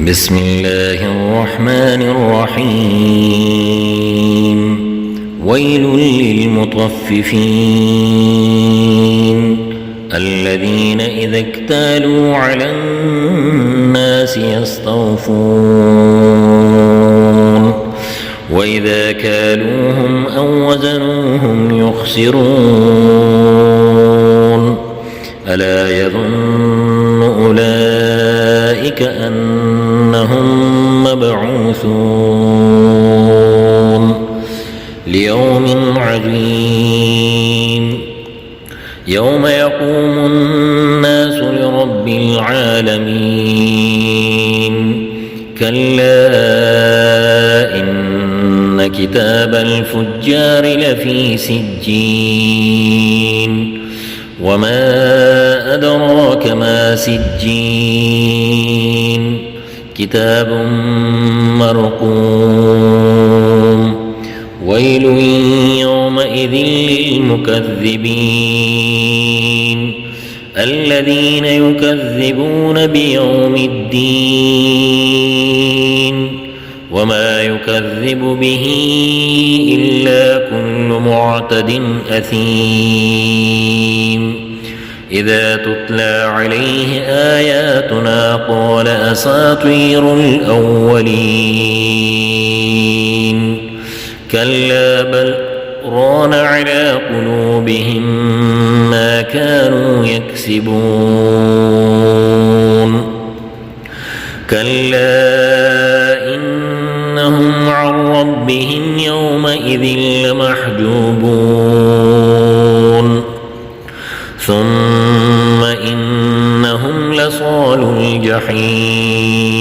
بسم الله الرحمن الرحيم ويل للمطففين الذين إذا اكتالوا على الناس يستوفون وإذا كالوهم أو وزنوهم يخسرون ألا يظن أولئك أنهم مبعوثون ليوم عظيم يوم يقوم الناس لرب العالمين كلا إن كتاب الفجار لفي سجين وما أدراك ما سجين كتاب مرقوم ويل يومئذ للمكذبين الذين يكذبون بيوم الدين وما يكذب به إلا كل معتد أثيم إذا تتلى عليه آياتنا قال أساطير الأولين كلا بل ران على قلوبهم ما كانوا يكسبون كلا إنهم عن ربهم يومئذ لمحجوبون ثم إنهم لصالو الجحيم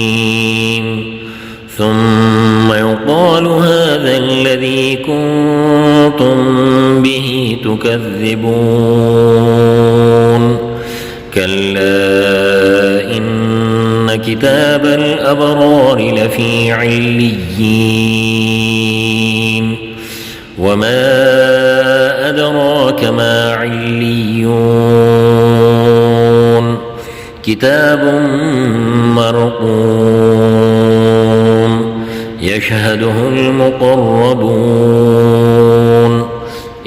ثم يقال هذا الذي كنتم به تكذبون كلا إن كتاب الأبرار لفي عليين وما أدراك ما عليون كتاب مرقوم يشهده المقربون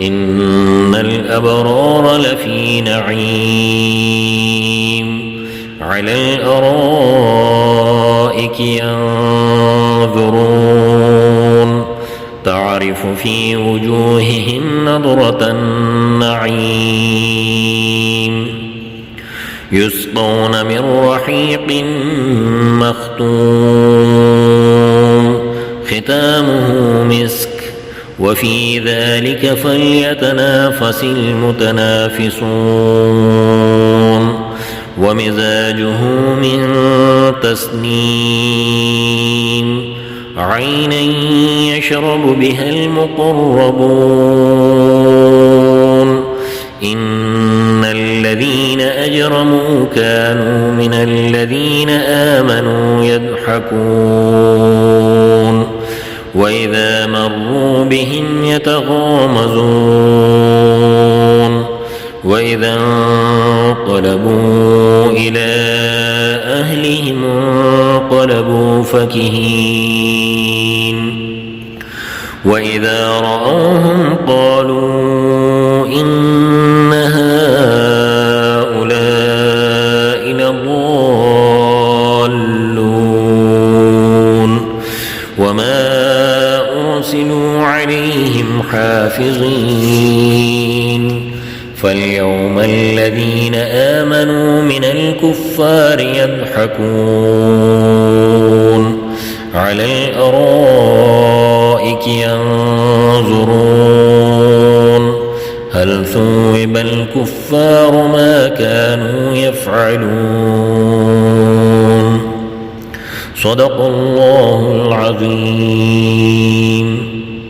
إن الأبرار لفي نعيم على الأرائك ينظرون تعرف في وجوههم نضرة النعيم يسقون من رحيق مختوم ختامه مسك وفي ذلك فليتنافس المتنافسون ومزاجه من تسنيم عينا يشرب بها المقربون إن الذين أجرموا كانوا من الذين آمنوا يضحكون وإذا مروا بهم يتغامزون وإذا انقلبوا إلى أهلهم انقلبوا فكهين وإذا رأوهم قالوا إن هؤلاء لضالون وما أرسلوا عليهم حافظين فاليوم الذين آمنوا من الكفار يضحكون على الأرائك ينظرون هل ثوب الكفار ما كانوا يفعلون صدق الله العظيم.